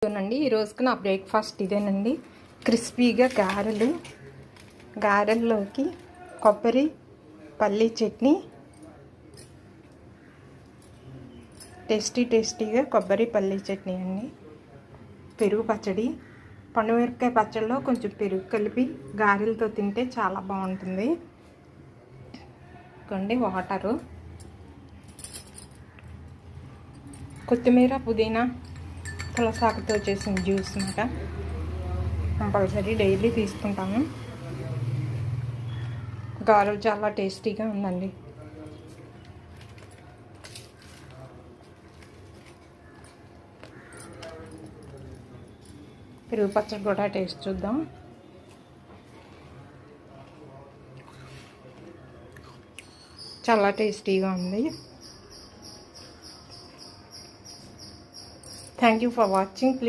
ఇదేనండి ఈరోజుకి నా బ్రేక్ఫాస్ట్ ఇదేనండి. క్రిస్పీగా గారెల్లోకి కొబ్బరి పల్లీ చట్నీ, టేస్టీగా కొబ్బరి పల్లీ చట్నీ అండి. పెరుగు పచ్చడి, పండుమిరపకాయ పచ్చడిలో కొంచెం పెరుగు కలిపి గారెలతో తింటే చాలా బాగుంటుంది. ఇంకోండి వాటరు, కొత్తిమీర, పుదీనా, తులసాకుతో చేసిన జ్యూస్ అన్నమాట. కంపల్సరీ డైలీ తీసుకుంటాము. గారెలు చాలా టేస్టీగా ఉందండి. పెరుగు పచ్చడి కూడా టేస్ట్ చూద్దాం. చాలా టేస్టీగా ఉంది. Thank you for watching.